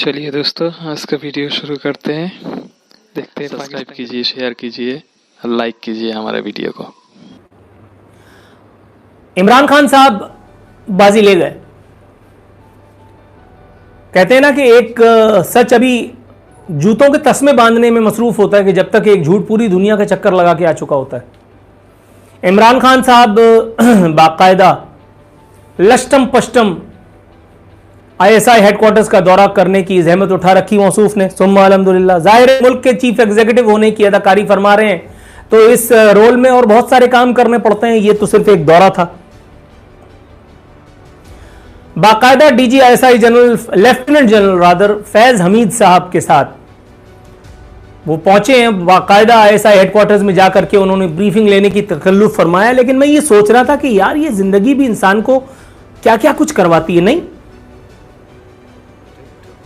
चलिए दोस्तों, आज का वीडियो शुरू करते हैं। देखते हैं, सब्सक्राइब कीजिए, शेयर कीजिए, लाइक कीजिए हमारे वीडियो को। इमरान खान साहब बाजी ले गए। कहते हैं ना कि एक सच अभी जूतों के तस्मे बांधने में मसरूफ होता है कि जब तक एक झूठ पूरी दुनिया का चक्कर लगा के आ चुका होता है। इमरान खान साहब बाकायदा लष्टम पष्टम ISI हेडक्वार्टर्स का दौरा करने की जहमत उठा रखी मौसूफ ने। सुम्मा अल्हम्दुलिल्लाह। जाहिर है मुल्क के चीफ एग्जीक्यूटिव होने की अदाकारी फरमा रहे हैं, तो इस रोल में और बहुत सारे काम करने पड़ते हैं। ये तो सिर्फ एक दौरा था। बाकायदा DG ISI general, lieutenant general rather Faiz Hamid साहब के साथ वो पहुंचे हैं। बाकायदा ISI हेडक्वार्टर्स में जाकर के उन्होंने ब्रीफिंग लेने की तकल्लुफ फरमाया। लेकिन मैं ये सोच रहा था कि यार ये जिंदगी भी इंसान को क्या क्या कुछ करवाती है। नहीं,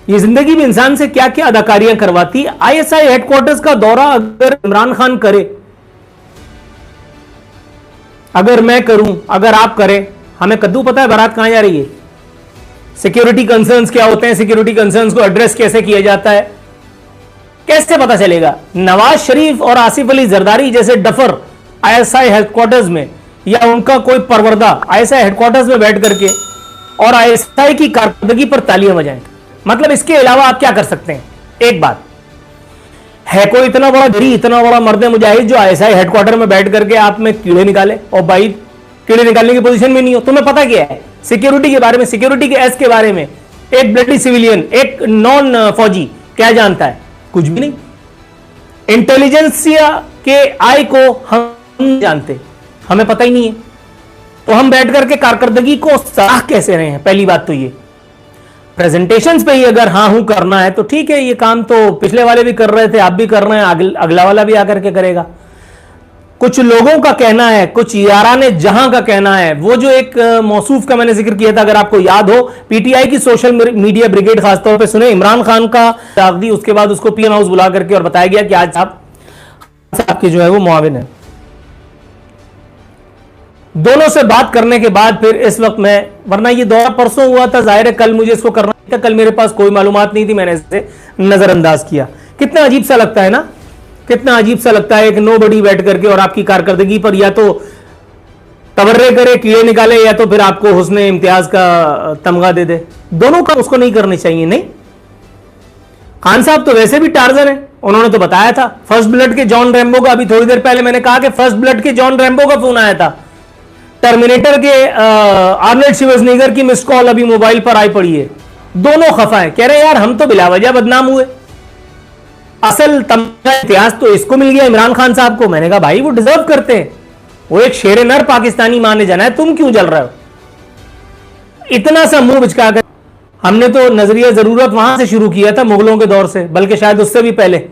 ये जिंदगी भी इंसान से क्या क्या अदाकारियां करवाती है। ISI हेडक्वार्टर्स का दौरा अगर इमरान खान करे, अगर मैं करूं, अगर आप करें, हमें कद्दू पता है बारात कहां जा रही है, सिक्योरिटी कंसर्न्स क्या होते हैं, सिक्योरिटी कंसर्न्स को एड्रेस कैसे किया जाता है, कैसे पता चलेगा। नवाज शरीफ और आसिफ अली जरदारी जैसे डफर ISI हेडक्वार्टर्स में, या उनका कोई परवरदा ISI हेडक्वार्टर्स में बैठ करके और ISI की कारकर्दगी पर तालियां बजाएं। मतलब इसके अलावा आप क्या कर सकते हैं। एक बात है, कोई इतना बड़ा गरी, इतना बड़ा मर्द मुजाहिद जो ISI हेडक्वार्टर में बैठ करके आप में कीड़े निकाले, और भाई कीड़े निकालने की पोजीशन में नहीं हो। तुम्हें पता क्या है सिक्योरिटी के बारे में, सिक्योरिटी के एस के बारे में। एक ब्लडी सिविलियन, एक नॉन फौजी क्या जानता है? कुछ भी नहीं। इंटेलिजेंसिया के आई को हम जानते, हमें पता ही नहीं है। तो हम बैठ करके कारकर्दगी को सराह कैसे रहे हैं? पहली बात तो ये प्रेजेंटेशंस पे ही अगर हाँ हूं करना है तो ठीक है, ये काम तो पिछले वाले भी कर रहे थे, आप भी कर रहे हैं, अगला वाला भी आकर के करेगा। कुछ लोगों का कहना है, कुछ याराने जहां का कहना है, वो जो एक मौसूफ का मैंने जिक्र किया था, अगर आपको याद हो, PTI की सोशल मीडिया ब्रिगेड खासतौर पे सुने, इमरान खान का दाग दी, उसके बाद उसको PM हाउस बुला करके और बताया गया कि आज आप आपके जो है वो मुआविन है। दोनों से बात करने के बाद फिर इस वक्त मैं, वरना ये दौरा परसों हुआ था, जाहिर है कल मुझे इसको करना था, कल मेरे पास कोई मालूमात नहीं थी, मैंने इसे नजरअंदाज किया। कितना अजीब सा लगता है ना, कितना अजीब सा लगता है। एक नोबडी बैठ करके और आपकी कारकर्दगी पर या तो तबर्रे करे, कीड़े निकाले, या तो फिर आपको हुस्ने इम्तियाज का तमगा दे दे। दोनों का उसको नहीं करनी चाहिए। नहीं, खान साहब तो वैसे भी टार्जन है। उन्होंने तो बताया था फर्स्ट ब्लड के जॉन रैम्बो का, अभी थोड़ी देर पहले मैंने कहा कि फर्स्ट ब्लड के जॉन रैम्बो का फोन आया था। टर्मिनेटर के आर्नल्ड शिवार्ज़नेगर की मिस कॉल अभी मोबाइल पर आई पड़ी है। दोनों खफा है, कह रहे यार हम तो बिला वजह बदनाम हुए, असल तमगा इतिहास तो इसको मिल गया, इमरान खान साहब को। मैंने कहा भाई वो डिजर्व करते हैं, वो एक शेर नर पाकिस्तानी माने जाना है, तुम क्यों जल रहे हो? इतना सा मुंह बिचका कर। हमने तो नजरिया जरूरत वहां से शुरू किया था, मुगलों के दौर से, बल्कि शायद उससे भी पहले,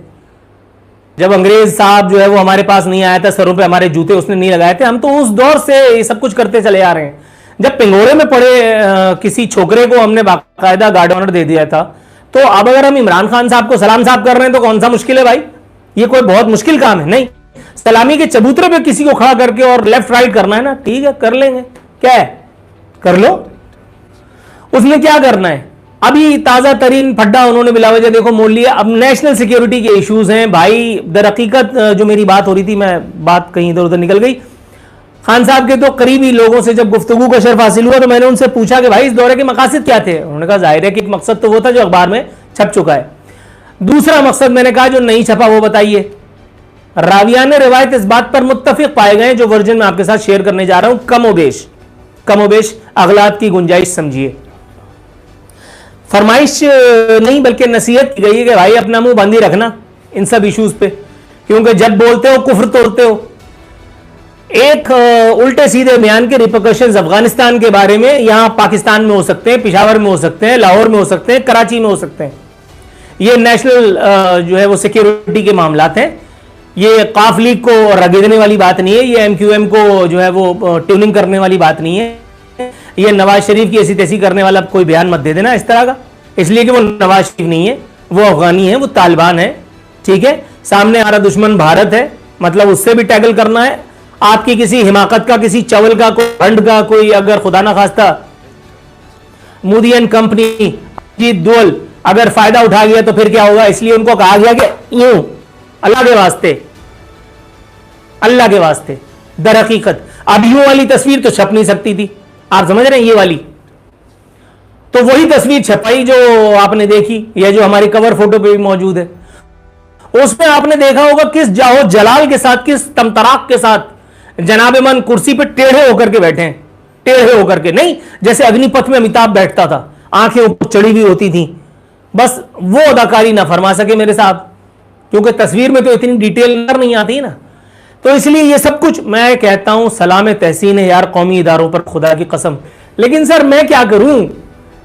जब अंग्रेज साहब जो है वो हमारे पास नहीं आया था, सरों पे हमारे जूते उसने नहीं लगाए थे। हम तो उस दौर से ये सब कुछ करते चले आ रहे हैं। जब पिंगोरे में पड़े किसी छोकरे को हमने बाकायदा गार्ड ऑनर दे दिया था, तो अब अगर हम इमरान खान साहब को सलाम साहब कर रहे हैं तो कौन सा मुश्किल है भाई? ये कोई बहुत मुश्किल काम है? नहीं। सलामी के चबूतरे पे किसी को खड़ा करके और लेफ्ट राइट करना है ना, ठीक है कर लेंगे, क्या है कर लो। उसने क्या करना है? अभी ताजा तरीन फड्डा उन्होंने बिलावजह देखो मोड़ लिया। अब नेशनल सिक्योरिटी के इश्यूज हैं भाई। दर हकीकत जो मेरी बात हो रही थी, मैं बात कहीं इधर उधर निकल गई। खान साहब के तो करीबी लोगों से जब गुफ्तगू का शर्फ हासिल हुआ तो मैंने उनसे पूछा कि भाई इस दौरे के मकासद क्या थे? उन्होंने कहा जाहिर है कि एक मकसद तो वो था जो अखबार में छप चुका है, दूसरा मकसद मैंने कहा जो नहीं छपा वो बताइए। रावियाने रिवायत इस बात पर मुत्तफिक पाए गए जो वर्जन में आपके साथ शेयर करने जा रहा हूं, कमोबेश अगलात की गुंजाइश समझिए। फरमाइश नहीं बल्कि नसीहत की गई है कि भाई अपना मुंह बंद ही रखना इन सब इश्यूज पे, क्योंकि जब बोलते हो कुफ्र तोड़ते हो। एक उल्टे सीधे बयान के रिपरकशंस अफगानिस्तान के बारे में यहां पाकिस्तान में हो सकते हैं, पिशावर में हो सकते हैं, लाहौर में हो सकते हैं, कराची में हो सकते हैं। ये नेशनल जो है वो सिक्योरिटी के मामलात हैं। ये काफ लीग को रगड़ने वाली बात नहीं है, ये MQM को जो है वो ट्यूनिंग करने वाली बात नहीं है। ये नवाज शरीफ की ऐसी तैसी करने वाला कोई बयान मत दे देना इस तरह का, इसलिए कि वो नवाज शरीफ नहीं है, वो अफगानी है, वो तालिबान है, ठीक है। सामने आ रहा दुश्मन भारत है, मतलब उससे भी टैकल करना है। आपकी किसी हिमाकत का, किसी चवल का, कोई फंड का, कोई अगर खुदा ना खास्ता मोदी एंड कंपनी, अजीत दोवल अगर फायदा उठा गया तो फिर क्या होगा, इसलिए उनको कहा गया कि यूं अल्लाह के वास्ते, अल्लाह के वास्ते। दर हकीकत अब यूं वाली तस्वीर तो छप नहीं सकती थी, आप समझ रहे हैं, ये वाली तो वही तस्वीर छपाई जो आपने देखी, या जो हमारी कवर फोटो पे भी मौजूद है। उसमें आपने देखा होगा किस जाहो जलाल के साथ, किस तमतराक के साथ जनाब मन कुर्सी पे टेढ़े होकर के बैठे हैं, टेढ़े होकर के नहीं, जैसे अग्निपथ में अमिताभ बैठता था, आंखें ऊपर चढ़ी हुई होती थी। बस वो अदाकारी ना फरमा सके मेरे साहब, क्योंकि तस्वीर में तो इतनी डिटेल नजर नहीं आती ना। तो इसलिए ये सब कुछ मैं कहता हूं सलाम तहसीन है यार कौमी इदारों पर, खुदा की कसम। लेकिन सर मैं क्या करूं,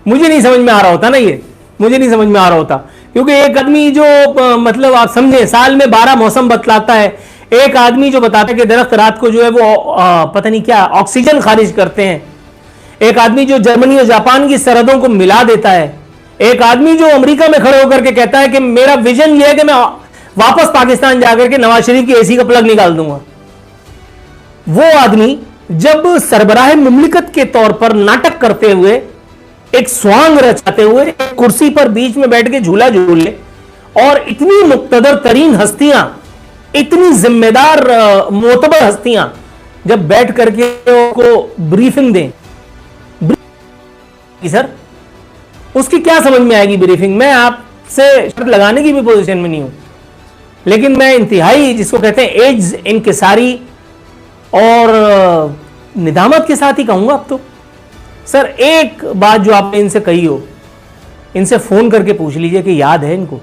मुझे नहीं समझ में आ रहा होता ना, ये मुझे नहीं समझ में आ रहा होता, क्योंकि एक आदमी जो मतलब आप समझे साल में 12 मौसम बतलाता है, एक आदमी जो बताता है कि दरख्त रात को जो है वो पता नहीं क्या ऑक्सीजन खारिज करते हैं, एक आदमी जो जर्मनी और जापान की सरहदों को मिला देता है, एक आदमी जो अमेरिका में खड़े होकर के कहता है कि मेरा विजन ये है कि मैं वापस पाकिस्तान जाकर के नवाज शरीफ की एसी का प्लग निकाल दूंगा। वो आदमी जब सरबराह मुमलिकत के तौर पर नाटक करते हुए, एक स्वांग रचाते हुए, एक कुर्सी पर बीच में बैठ के झूला झूल ले, और इतनी मुक्तदर तरीन हस्तियां, इतनी जिम्मेदार मोतबर हस्तियां जब बैठ करके को ब्रीफिंग दें, सर उसकी क्या समझ में आएगी ब्रीफिंग। मैं आपसे शर्त लगाने की भी पोजीशन में नहीं हूं, लेकिन मैं इंतहाई जिसको कहते हैं एज इनकिसारी और निदामत के साथ ही कहूंगा अब तो। सर एक बात जो आपने इनसे कही हो, इनसे फोन करके पूछ लीजिए कि याद है इनको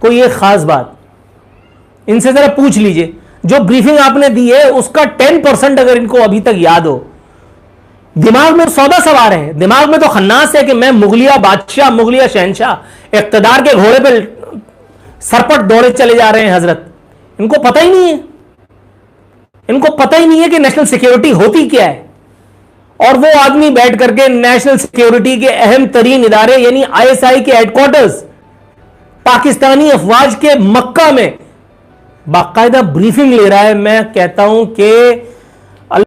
कोई एक खास बात, इनसे जरा पूछ लीजिए जो ब्रीफिंग आपने दी है उसका 10% अगर इनको अभी तक याद हो। दिमाग में सौदा सवार है, दिमाग में तो खन्नास है कि मैं मुगलिया बादशाह, मुगलिया शहनशाह, इख्तदार के घोड़े पे सरपट दौड़े चले जा रहे हैं हजरत। इनको पता ही नहीं है, इनको पता ही नहीं है कि नेशनल सिक्योरिटी होती क्या है। और वो आदमी बैठ करके नेशनल सिक्योरिटी के अहम तरीन इदारे यानी आईएसआई के हेडक्वार्टर्स पाकिस्तानी अफवाज के मक्का में बाकायदा ब्रीफिंग ले रहा है। मैं कहता हूं कि